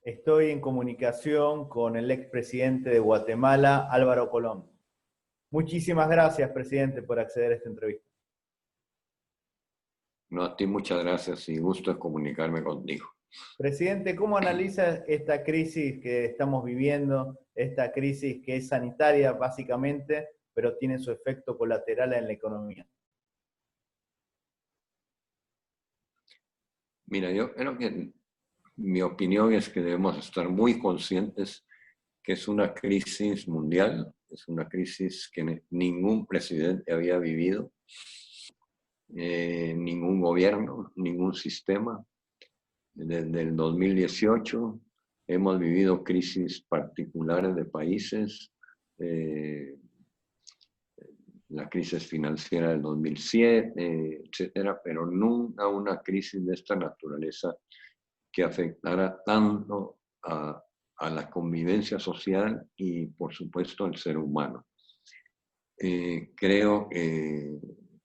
Estoy en comunicación con el expresidente de Guatemala, Álvaro Colón. Muchísimas gracias, presidente, por acceder a esta entrevista. No, a ti muchas gracias y gusto de comunicarme contigo. Presidente, ¿cómo analiza esta crisis que estamos viviendo, esta crisis que es sanitaria básicamente, pero tiene su efecto colateral en la economía? Mira, yo creo que mi opinión es que debemos estar muy conscientes que es una crisis mundial, es una crisis que ningún presidente había vivido, ningún gobierno, ningún sistema. Desde el 2018 hemos vivido crisis particulares de países, la crisis financiera del 2007, etcétera, pero nunca una crisis de esta naturaleza que afectara tanto a la convivencia social y, por supuesto, al ser humano. Creo que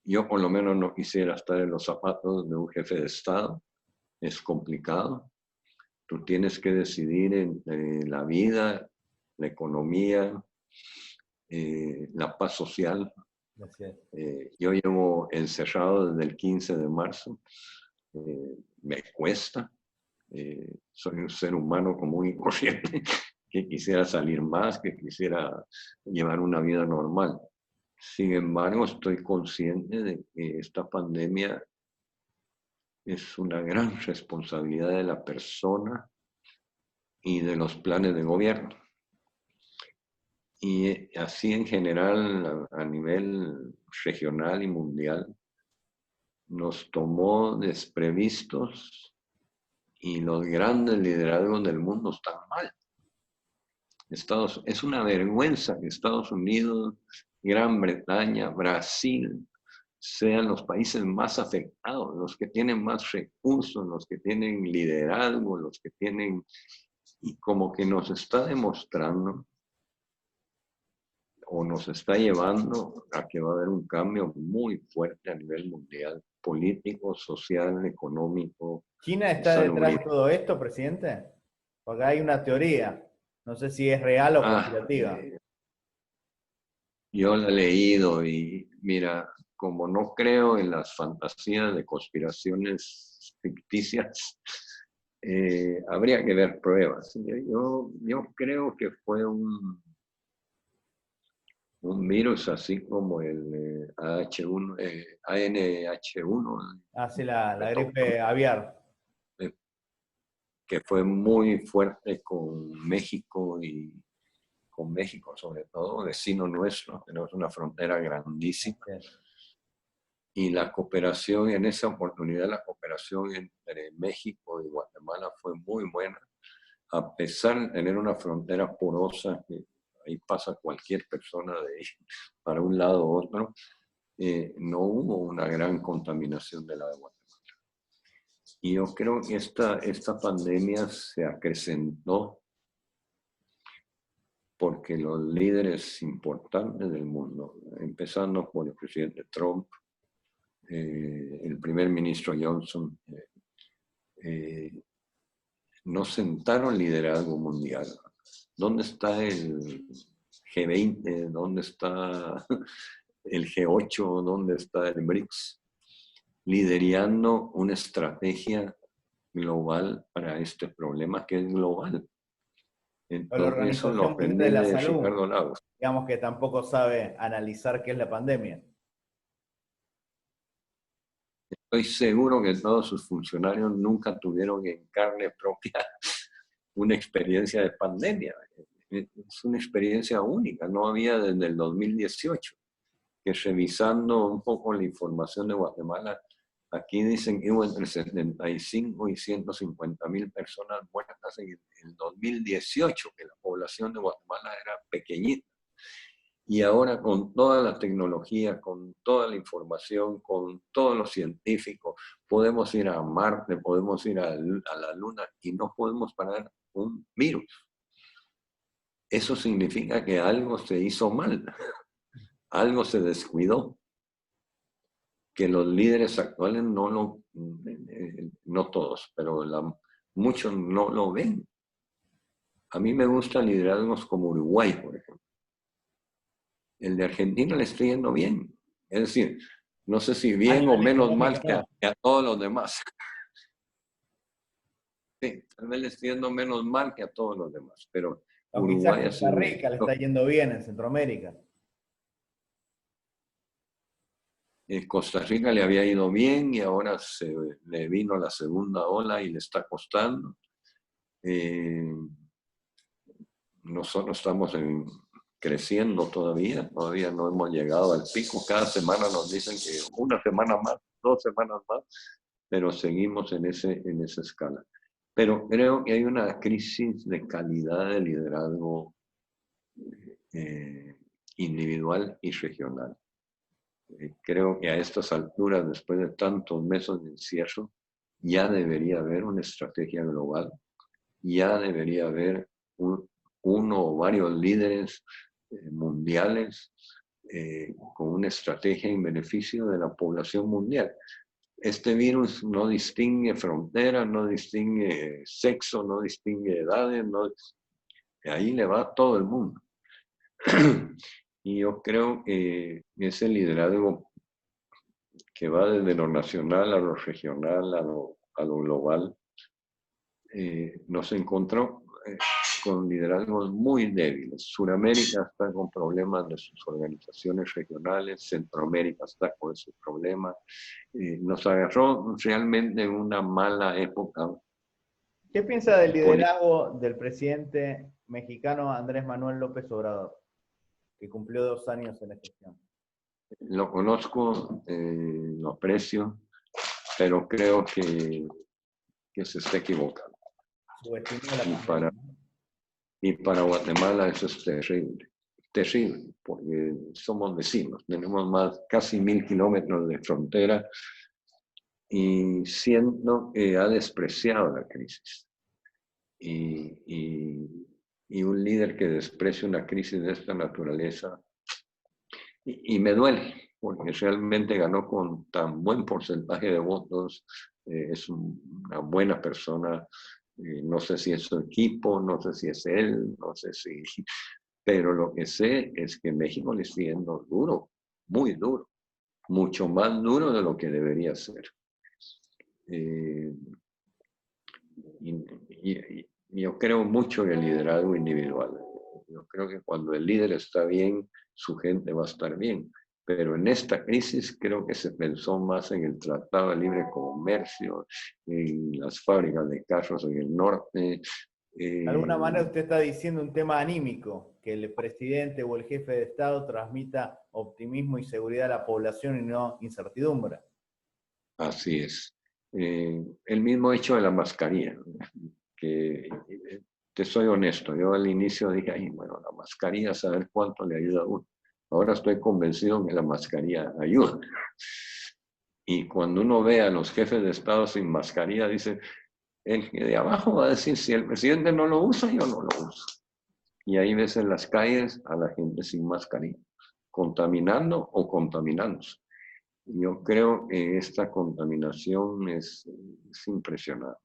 yo por lo menos no quisiera estar en los zapatos de un jefe de Estado. Es complicado. Tú tienes que decidir entre la vida, la economía, la paz social. Yo llevo encerrado desde el 15 de marzo. Me cuesta. Soy un ser humano común y corriente que quisiera salir más, que quisiera llevar una vida normal. Sin embargo, estoy consciente de que esta pandemia es una gran responsabilidad de la persona y de los planes de gobierno. Y así en general, a nivel regional y mundial, nos tomó desprevistos y los grandes liderazgos del mundo están mal. Es una vergüenza que Estados Unidos, Gran Bretaña, Brasil sean los países más afectados, los que tienen más recursos, los que tienen liderazgo, los que tienen... Y como que nos está demostrando o nos está llevando a que va a haber un cambio muy fuerte a nivel mundial, político, social, económico. ¿China está detrás de todo esto, presidente? Porque hay una teoría, no sé si es real o conspirativa. Yo la he leído y mira, como no creo en las fantasías de conspiraciones ficticias, habría que ver pruebas. Yo creo que fue un virus así como el AH1, ANH1. Sí, la gripe aviar. Que fue muy fuerte con México y con México sobre todo, vecino nuestro, tenemos una frontera grandísima. Y la cooperación, en esa oportunidad, la cooperación entre México y Guatemala fue muy buena, a pesar de tener una frontera porosa, que ahí pasa cualquier persona de ahí, para un lado u otro, no hubo una gran contaminación de la de Guatemala. Y yo creo que esta pandemia se acrecentó porque los líderes importantes del mundo, empezando por el presidente Trump, el primer ministro Johnson, no sentaron liderazgo mundial. ¿Dónde está el G20? ¿Dónde está el G8? ¿Dónde está el BRICS? Liderando una estrategia global para este problema que es global. Entonces, eso lo aprendí de Ricardo Lagos. Digamos que tampoco sabe analizar qué es la pandemia. Estoy seguro que todos sus funcionarios nunca tuvieron en carne propia una experiencia de pandemia. Es una experiencia única, no había desde el 2018. Que revisando un poco la información de Guatemala, aquí dicen que hubo entre 75 y 150,000 personas muertas en el 2018, que la población de Guatemala era pequeñita. Y ahora con toda la tecnología, con toda la información, con todos los científicos, podemos ir a Marte, podemos ir a la Luna y no podemos parar un virus. Eso significa que algo se hizo mal, algo se descuidó, que los líderes actuales no todos, pero muchos no lo ven. A mí me gustan liderazgos como Uruguay, por ejemplo. El de Argentina le está yendo bien. Es decir, no sé si A bien o nivel menos económico, mal no. que a todos los demás. Sí, tal vez le estoy yendo menos mal que a todos los demás, pero O quizás Uruguay ha Costa sido un Rica le está ejemplo. yendo bien en Centroamérica. Costa Rica le había ido bien y ahora se le vino la segunda ola y le está costando. Nosotros estamos creciendo todavía no hemos llegado al pico. Cada semana nos dicen que una semana más, 2 semanas más, pero seguimos en esa escala. Pero creo que hay una crisis de calidad de liderazgo individual y regional. Creo que a estas alturas, después de tantos meses de encierro, ya debería haber una estrategia global, ya debería haber uno o varios líderes mundiales con una estrategia en beneficio de la población mundial. Este virus no distingue fronteras, no distingue sexo, no distingue edades, ahí le va a todo el mundo. Y yo creo que ese liderazgo que va desde lo nacional a lo regional, a lo global, nos encontró con liderazgos muy débiles. Suramérica está con problemas de sus organizaciones regionales, Centroamérica está con ese problema. Nos agarró realmente en una mala época. ¿Qué piensa del liderazgo del presidente mexicano Andrés Manuel López Obrador, que cumplió 2 años en la gestión? Lo conozco, lo aprecio, pero creo que se está equivocando. Subestimó la Y pandemia. para Guatemala eso es terrible, terrible, porque somos vecinos, tenemos casi 1000 kilómetros de frontera y siento que ha despreciado la crisis. Y un líder que desprecia una crisis de esta naturaleza, y me duele, porque realmente ganó con tan buen porcentaje de votos, es una buena persona, no sé si es su equipo, no sé si es él, no sé si... Pero lo que sé es que México le está yendo duro, muy duro, mucho más duro de lo que debería ser. Y yo creo mucho en el liderazgo individual. Yo creo que cuando el líder está bien, su gente va a estar bien. Pero en esta crisis creo que se pensó más en el Tratado de Libre Comercio, en las fábricas de carros en el norte. De alguna manera usted está diciendo un tema anímico, que el presidente o el jefe de Estado transmita optimismo y seguridad a la población y no incertidumbre. Así es. El mismo hecho de la mascarilla, que te soy honesto, yo al inicio dije, ay, bueno, la mascarilla, saber cuánto le ayuda a uno. Ahora estoy convencido que la mascarilla ayuda. Y cuando uno ve a los jefes de Estado sin mascarilla, dice, el que de abajo va a decir, si el presidente no lo usa, yo no lo uso. Y ahí ves en las calles a la gente sin mascarilla, contaminando o contaminándose. Yo creo que esta contaminación es impresionante.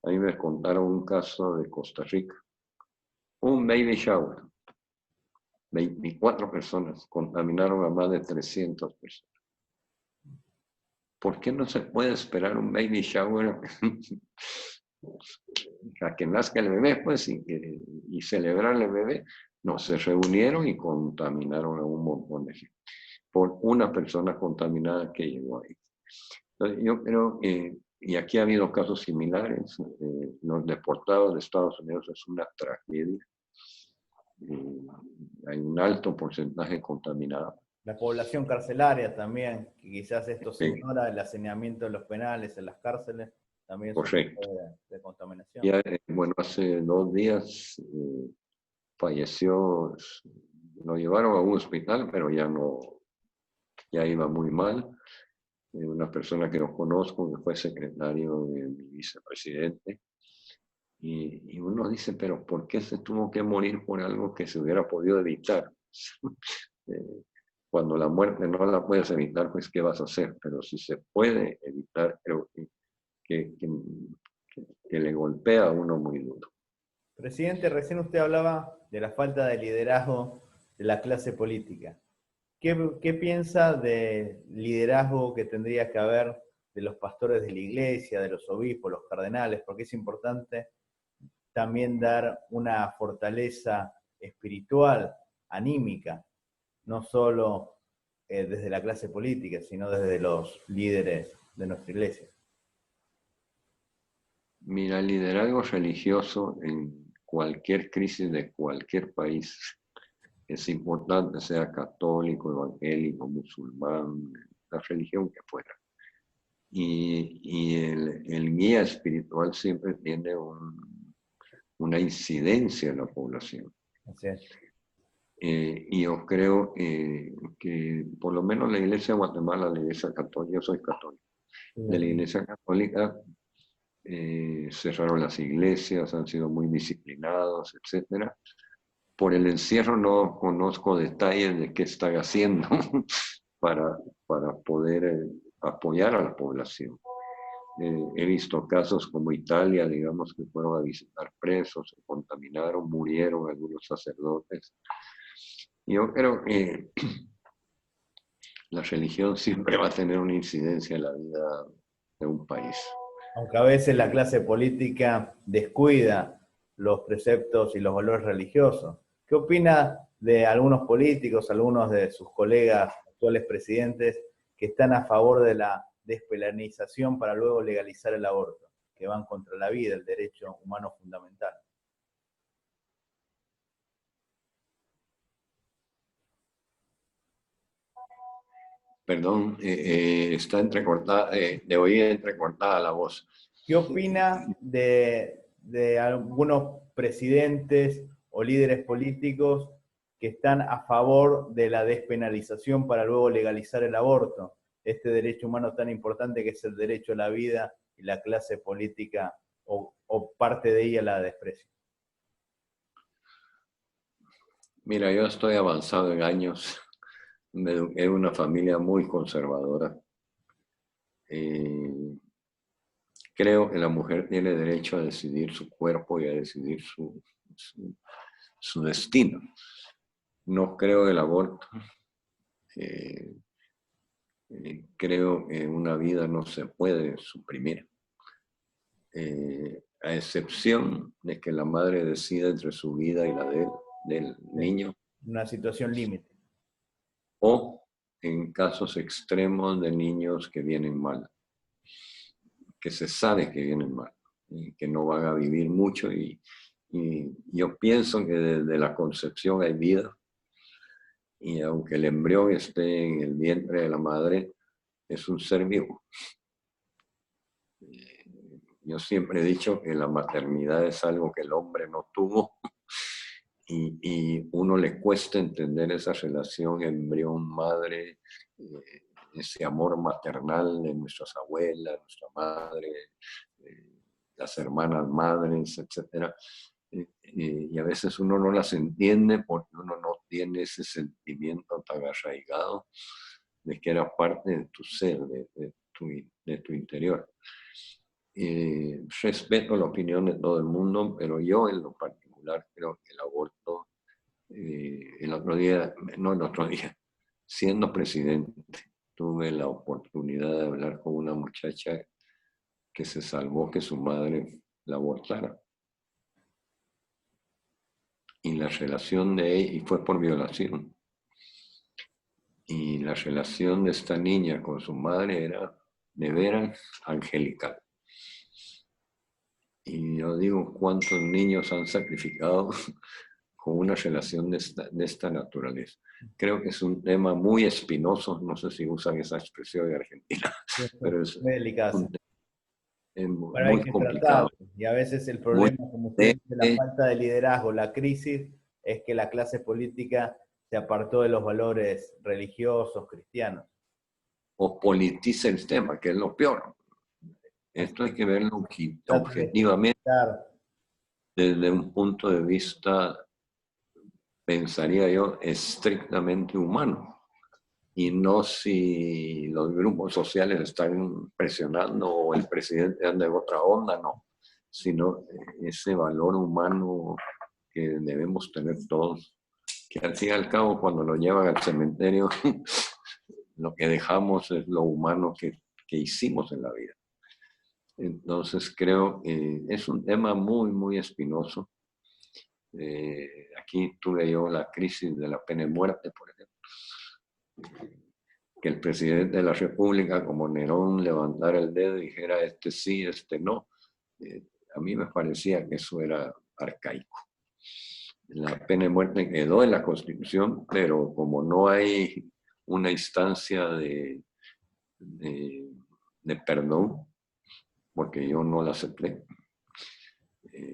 A mí me contaron un caso de Costa Rica, un baby shower, 24 personas, contaminaron a más de 300 personas. ¿Por qué no se puede esperar un baby shower a que nazca el bebé, pues, y celebrar el bebé? No, se reunieron y contaminaron a un montón de gente por una persona contaminada que llegó ahí. Entonces, yo creo que, y aquí ha habido casos similares, los deportados de Estados Unidos es una tragedia. Hay un alto porcentaje contaminado. La población carcelaria también, que quizás esto se Sí, ignora, el hacinamiento de los penales en las cárceles, también es un correcto. tipo de contaminación. Ya, bueno, hace 2 días falleció, lo llevaron a un hospital, pero ya iba muy mal. Una persona que no conozco, que fue secretario de mi vicepresidente. Y uno dice, pero ¿por qué se tuvo que morir por algo que se hubiera podido evitar? Cuando la muerte no la puedes evitar, pues ¿qué vas a hacer? Pero si se puede evitar, creo que le golpea a uno muy duro. Presidente, recién usted hablaba de la falta de liderazgo de la clase política. ¿Qué piensa del liderazgo que tendría que haber de los pastores de la iglesia, de los obispos, los cardenales? Porque es importante también dar una fortaleza espiritual, anímica, no solo desde la clase política, sino desde los líderes de nuestra iglesia. Mira, el liderazgo religioso en cualquier crisis de cualquier país es importante, sea católico, evangélico, musulmán, la religión que fuera. Y el guía espiritual siempre tiene una incidencia en la población. Así es. Y yo creo que por lo menos la Iglesia de Guatemala, la Iglesia Católica, yo soy católico, de la Iglesia Católica cerraron las iglesias, han sido muy disciplinados, etc. Por el encierro no conozco detalles de qué están haciendo para poder apoyar a la población. He visto casos como Italia, digamos, que fueron a visitar presos, se contaminaron, murieron algunos sacerdotes. Yo creo que la religión siempre va a tener una incidencia en la vida de un país. Aunque a veces la clase política descuida los preceptos y los valores religiosos. ¿Qué opina de algunos políticos, algunos de sus colegas actuales presidentes que están a favor de la despenalización para luego legalizar el aborto, que van contra la vida, el derecho humano fundamental? Perdón, está entrecortada, de oír entrecortada la voz. ¿Qué opina de algunos presidentes o líderes políticos que están a favor de la despenalización para luego legalizar el aborto? Este derecho humano tan importante que es el derecho a la vida, y la clase política o parte de ella la desprecia. Mira, yo estoy avanzado en años, me eduqué en una familia muy conservadora. Creo que la mujer tiene derecho a decidir su cuerpo y a decidir su destino. No creo en el aborto. Creo que una vida no se puede suprimir. A excepción de que la madre decida entre su vida y la del niño. Una situación límite. O en casos extremos de niños que vienen mal, que se sabe que vienen mal, y que no van a vivir mucho. Y yo pienso que desde la concepción hay vida, y aunque el embrión esté en el vientre de la madre, es un ser vivo. Yo siempre he dicho que la maternidad es algo que el hombre no tuvo, y uno le cuesta entender esa relación embrión-madre, ese amor maternal de nuestras abuelas, nuestra madre, las hermanas madres, etc. Y a veces uno no las entiende porque uno no tiene ese sentimiento tan arraigado de que era parte de tu ser, de tu interior. Respeto la opinión de todo el mundo, pero yo en lo particular creo que el aborto, el otro día, siendo presidente, tuve la oportunidad de hablar con una muchacha que se salvó que su madre la abortara. Y la relación de ella, y fue por violación, y la relación de esta niña con su madre era de veras angelical. Y yo digo, ¿cuántos niños han sacrificado con una relación de esta naturaleza? Creo que es un tema muy espinoso, no sé si usan esa expresión de Argentina, pero es muy delicado. Muy hay que complicado. Tratarlo. Y a veces el problema, como usted dice, la falta de liderazgo, la crisis, es que la clase política se apartó de los valores religiosos, cristianos. O politiza el tema, que es lo peor. Esto hay que verlo objetivamente, desde un punto de vista, pensaría yo, estrictamente humano. Y no si los grupos sociales están presionando o el presidente anda en otra onda, no. sino ese valor humano que debemos tener todos, que al fin y al cabo cuando lo llevan al cementerio, lo que dejamos es lo humano que hicimos en la vida. Entonces creo que es un tema muy, muy espinoso. Aquí tuve yo la crisis de la pena de muerte, por ejemplo. Que el presidente de la República, como Nerón, levantara el dedo y dijera este sí, este no. A mí me parecía que eso era arcaico. La pena de muerte quedó en la Constitución, pero como no hay una instancia de perdón, porque yo no la acepté,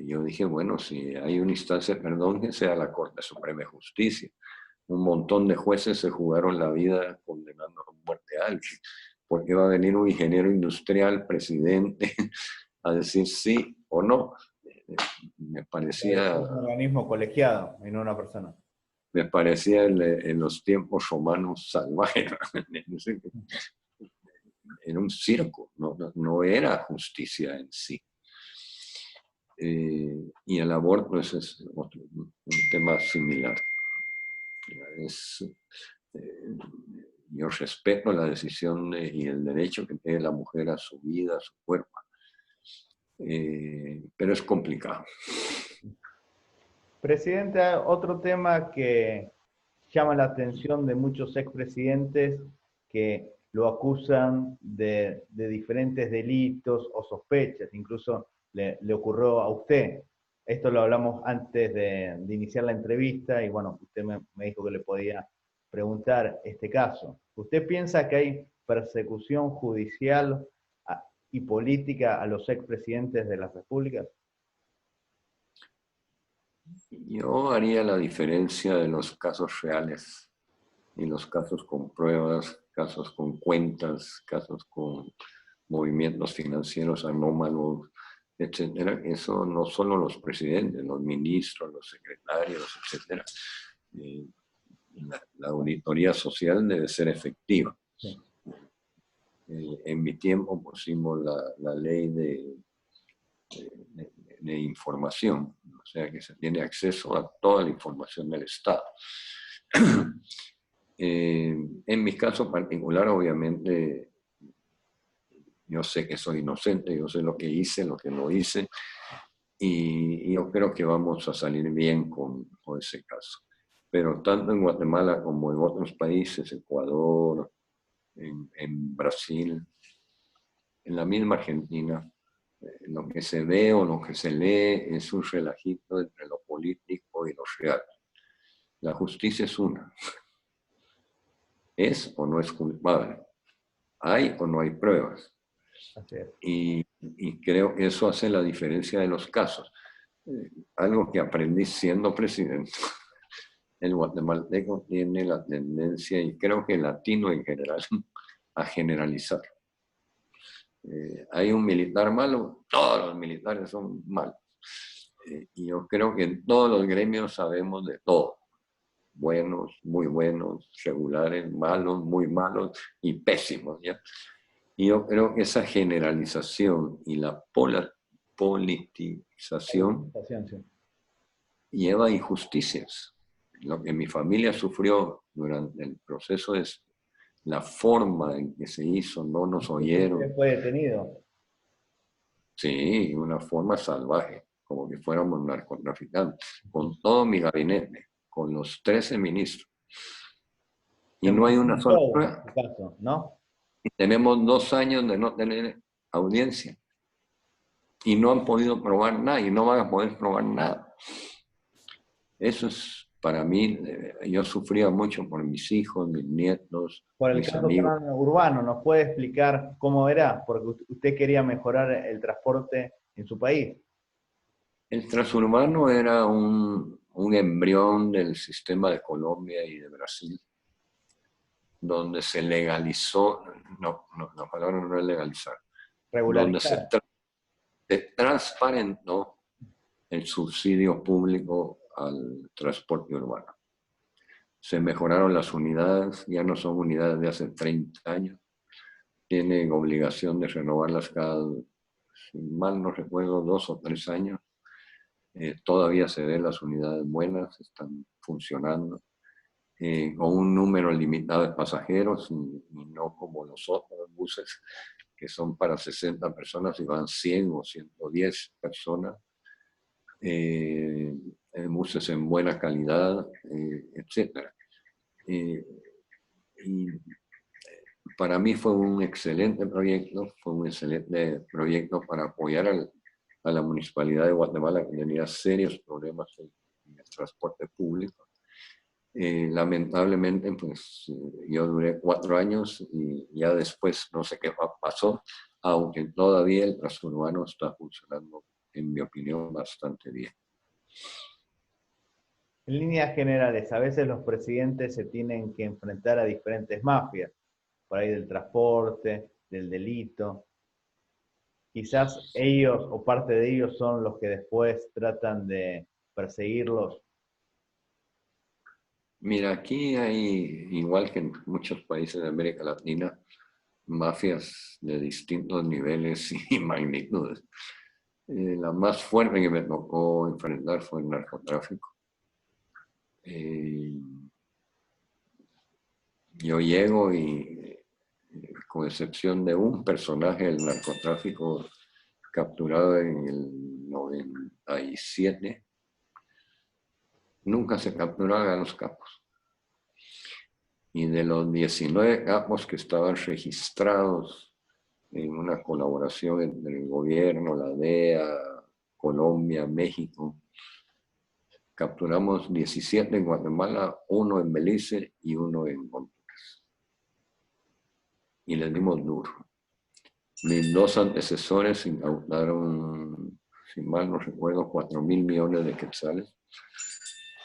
yo dije, bueno, si hay una instancia de perdón, que sea la Corte Suprema de Justicia. Un montón de jueces se jugaron la vida condenando a muerte a alguien. ¿Por qué va a venir un ingeniero industrial, presidente, a decir sí o no? Me parecía... Es un organismo colegiado y no una persona. Me parecía en los tiempos romanos salvajes. Era un circo, no era justicia en sí. Y el aborto es un tema similar. Yo respeto la decisión y el derecho que tiene la mujer a su vida, a su cuerpo, pero es complicado. Presidente, otro tema que llama la atención de muchos expresidentes que lo acusan de diferentes delitos o sospechas, incluso le ocurrió a usted. Esto lo hablamos antes de iniciar la entrevista y bueno, usted me dijo que le podía preguntar este caso. ¿Usted piensa que hay persecución judicial y política a los expresidentes de las repúblicas? Yo haría la diferencia de los casos reales y los casos con pruebas, casos con cuentas, casos con movimientos financieros anómalos, etcétera. Eso no solo los presidentes, los ministros, los secretarios, etcétera. La auditoría social debe ser efectiva. Sí. En mi tiempo pusimos la ley de información, o sea que se tiene acceso a toda la información del Estado. En mi caso particular, obviamente, yo sé que soy inocente, yo sé lo que hice, lo que no hice, y yo creo que vamos a salir bien con ese caso. Pero tanto en Guatemala como en otros países, Ecuador, en Brasil, en la misma Argentina, lo que se ve o lo que se lee es un relajito entre lo político y lo real. La justicia es una. ¿Es o no es culpable? ¿Hay o no hay pruebas? Y creo que eso hace la diferencia de los casos. Algo que aprendí siendo presidente. El guatemalteco tiene la tendencia, y creo que el latino en general, a generalizar. Hay un militar malo, todos los militares son malos. Y yo creo que en todos los gremios sabemos de todo. Buenos, muy buenos, regulares, malos, muy malos y pésimos, ¿ya? Y yo creo que esa generalización y la politización lleva a injusticias. Lo que mi familia sufrió durante el proceso es la forma en que se hizo, no nos oyeron. ¿Usted fue detenido? Sí, una forma salvaje, como que fuéramos narcotraficantes, con todo mi gabinete, con los 13 ministros. Y no hay una sola prueba. ¿No? Y tenemos 2 años de no tener audiencia. Y no han podido probar nada, y no van a poder probar nada. Eso es, para mí, yo sufría mucho por mis hijos, mis nietos, por el mis caso amigos. Urbano, ¿nos puede explicar cómo era? Porque usted quería mejorar el transporte en su país. El transurbano era un embrión del sistema de Colombia y de Brasil, donde se legalizó, la palabra no es legalizar, donde se transparentó el subsidio público al transporte urbano. Se mejoraron las unidades, ya no son unidades de hace 30 años, tienen obligación de renovarlas cada si mal no recuerdo, 2 o 3 años. Todavía se ven las unidades buenas, están funcionando, con un número limitado de pasajeros y no como los otros buses que son para 60 personas y van 100 o 110 personas. Buses en buena calidad, etc. Y para mí fue un excelente proyecto para apoyar a la Municipalidad de Guatemala, que tenía serios problemas en el transporte público. Lamentablemente, pues yo duré 4 años y ya después no sé qué pasó, aunque todavía el transurbano está funcionando, en mi opinión, bastante bien. En líneas generales, a veces los presidentes se tienen que enfrentar a diferentes mafias, por ahí del transporte, del delito. Quizás ellos o parte de ellos son los que después tratan de perseguirlos. Mira, aquí hay, igual que en muchos países de América Latina, mafias de distintos niveles y magnitudes. La más fuerte que me tocó enfrentar fue el narcotráfico. Yo llego y, con excepción de un personaje del narcotráfico capturado en el 97, nunca se capturaron a los capos. Y de los 19 capos que estaban registrados en una colaboración entre el gobierno, la DEA, Colombia, México, capturamos 17 en Guatemala, 1 en Belice y 1 en Honduras. Y les dimos duro. Mis 2 antecesores incautaron, si mal no recuerdo, 4.000 millones de quetzales.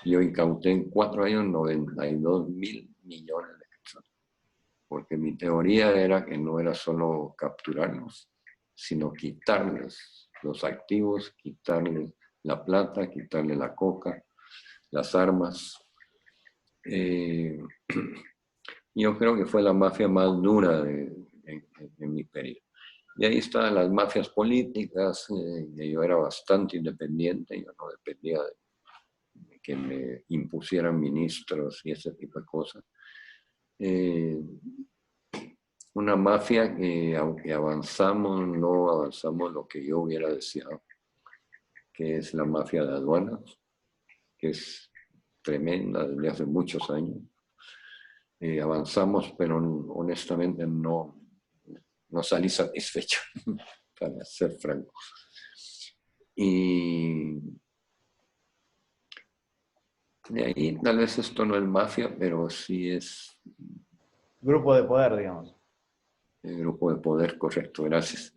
Yo incauté en 4 años 92.000 millones de quetzales. Porque mi teoría era que no era solo capturarlos, sino quitarles los activos, quitarles la plata, quitarle la coca, las armas. Yo creo que fue la mafia más dura en mi periodo. Y ahí están las mafias políticas, yo era bastante independiente, yo no dependía de que me impusieran ministros y ese tipo de cosas. Una mafia que, aunque avanzamos, no avanzamos lo que yo hubiera deseado, que es la mafia de aduanas, que es tremenda desde hace muchos años. Avanzamos, pero honestamente no salí satisfecho, para ser franco. Y de ahí, tal vez esto no es mafia, pero sí es Grupo de poder, digamos. el grupo de poder, correcto, gracias.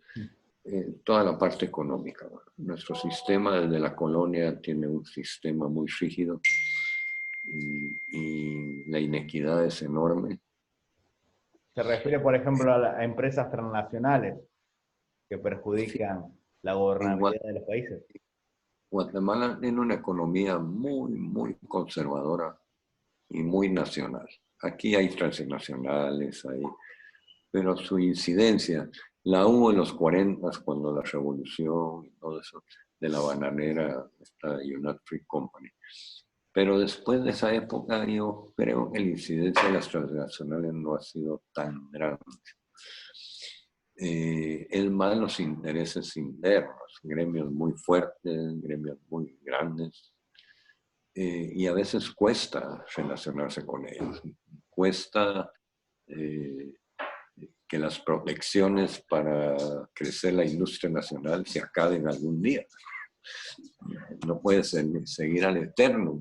Toda la parte económica. Bueno, nuestro sistema desde la colonia tiene un sistema muy rígido y la inequidad es enorme. Se refiere, por ejemplo, a empresas transnacionales que perjudican la En gobernabilidad de los países. Guatemala tiene una economía muy, muy conservadora y muy nacional. Aquí hay transnacionales, pero su incidencia la hubo en los 40 cuando la revolución y todo eso de la bananera, esta United Fruit Company. Pero después de esa época yo creo que la incidencia de las transnacionales no ha sido tan grande. Es más los intereses internos, gremios muy fuertes, gremios muy grandes, y a veces cuesta relacionarse con ellos. Cuesta que las protecciones para crecer la industria nacional se acaben algún día. No puede seguir al eterno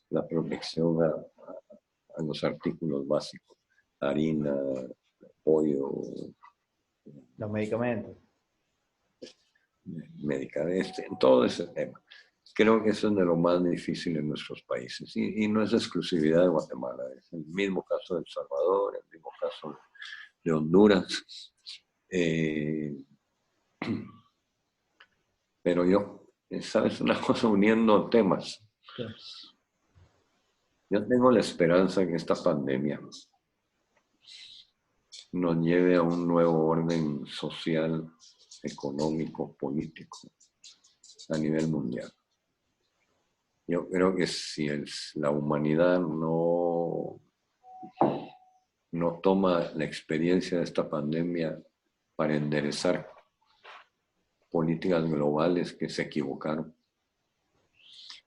la protección a los artículos básicos, harina, pollo, Los medicamentos. medicamentos, en todo ese tema. Creo que eso es de lo más difícil en nuestros países y no es exclusividad de Guatemala, es el mismo caso de El Salvador, el mismo caso de Honduras. Pero yo, ¿sabes una cosa? Uniendo temas. Sí. Yo tengo la esperanza que esta pandemia nos lleve a un nuevo orden social económico, político a nivel mundial. Yo creo que si la humanidad no toma la experiencia de esta pandemia para enderezar políticas globales que se equivocaron.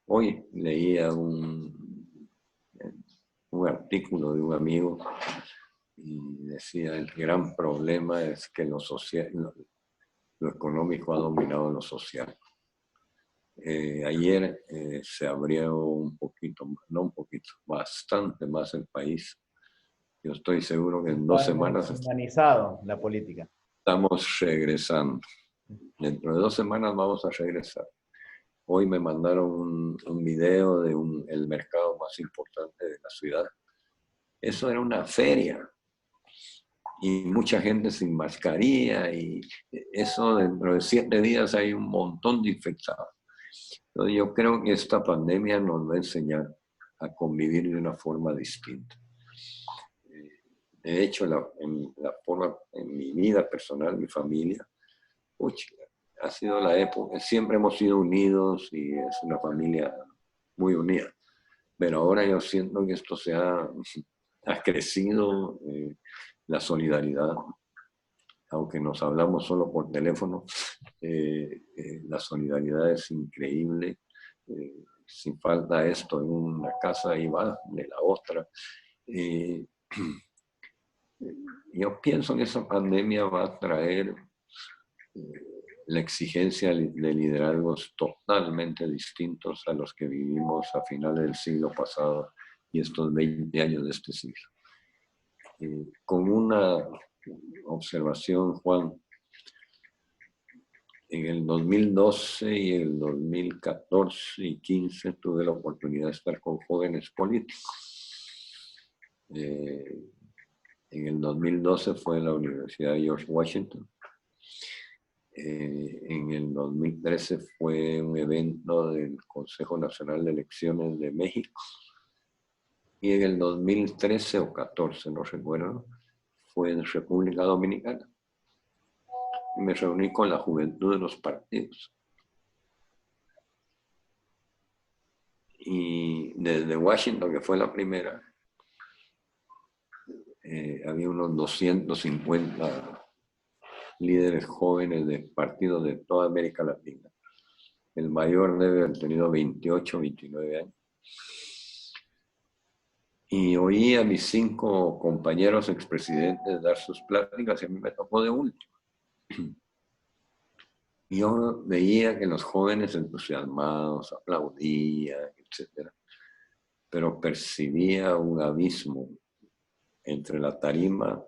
Hoy leía un artículo de un amigo y decía, el gran problema es que lo económico ha dominado lo social. Ayer se abrió un poquito, no un poquito, bastante más el país. Yo estoy seguro que en 2 semanas humanizado la política. Estamos regresando. Dentro de 2 semanas vamos a regresar. Hoy me mandaron un video de el mercado más importante de la ciudad. Eso era una feria. Y mucha gente sin mascarilla. Y eso dentro de 7 días hay un montón de infectados. Entonces yo creo que esta pandemia nos va a enseñar a convivir de una forma distinta. De hecho, en mi vida personal, mi familia, ha sido la época, siempre hemos sido unidos y es una familia muy unida. Pero ahora yo siento que esto ha crecido, la solidaridad, aunque nos hablamos solo por teléfono, la solidaridad es increíble. Si falta esto en una casa, ahí va, de la otra. Yo pienso que esa pandemia va a traer la exigencia de liderazgos totalmente distintos a los que vivimos a finales del siglo pasado y estos 20 años de este siglo. Con una observación, Juan, en el 2012 y el 2014 y 15 tuve la oportunidad de estar con jóvenes políticos. En el 2012 fue en la Universidad de George Washington. En el 2013 fue un evento del Consejo Nacional de Elecciones de México. Y en el 2013 o 14, no recuerdo, fue en República Dominicana. Y me reuní con la juventud de los partidos. Y desde Washington, que fue la primera, había unos 250 líderes jóvenes de partidos de toda América Latina. El mayor debe haber tenido 28, 29 años. Y oí a mis 5 compañeros expresidentes dar sus pláticas y a mí me tocó de último. Y yo veía que los jóvenes entusiasmados aplaudían, etc. Pero percibía un abismo entre la tarima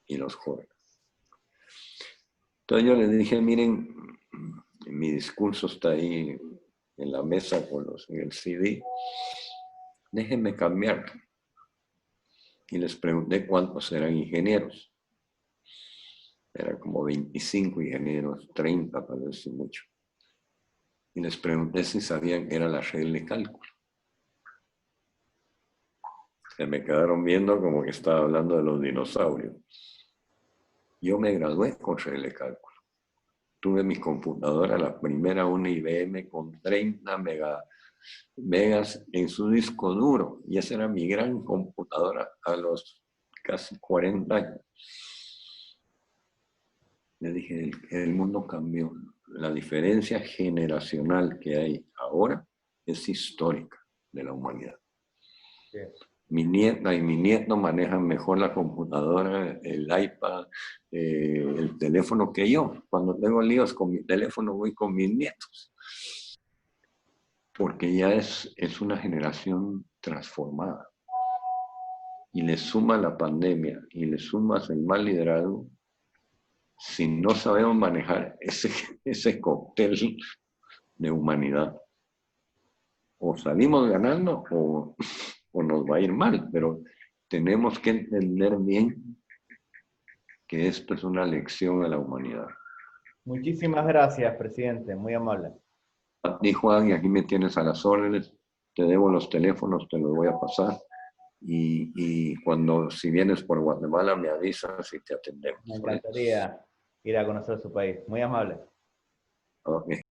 y los jóvenes. Entonces yo les dije, miren, mi discurso está ahí en la mesa en el CD, déjenme cambiar. Y les pregunté cuántos eran ingenieros. Eran como 25 ingenieros, 30 tal vez, si mucho. Y les pregunté si sabían qué era la regla de cálculo. Se me quedaron viendo como que estaba hablando de los dinosaurios. Yo me gradué con regla de cálculo. Tuve mi computadora, la primera, una IBM con 30 megas en su disco duro. Y esa era mi gran computadora a los casi 40 años. Le dije, el mundo cambió. La diferencia generacional que hay ahora es histórica de la humanidad. Sí. Mi nieta y mi nieto manejan mejor la computadora, el iPad, el teléfono que yo. Cuando tengo líos con mi teléfono voy con mis nietos. Porque ya es una generación transformada. Y le suma la pandemia y le sumas el mal liderazgo. Si no sabemos manejar ese cóctel de humanidad, o salimos ganando o nos va a ir mal, pero tenemos que entender bien que esto es una lección a la humanidad. Muchísimas gracias, presidente, muy amable. A ti, Juan, y aquí me tienes a las órdenes, te debo los teléfonos, te los voy a pasar, y si vienes por Guatemala me avisas y te atendemos. Me encantaría. ir a conocer su país. Muy amable. Ok.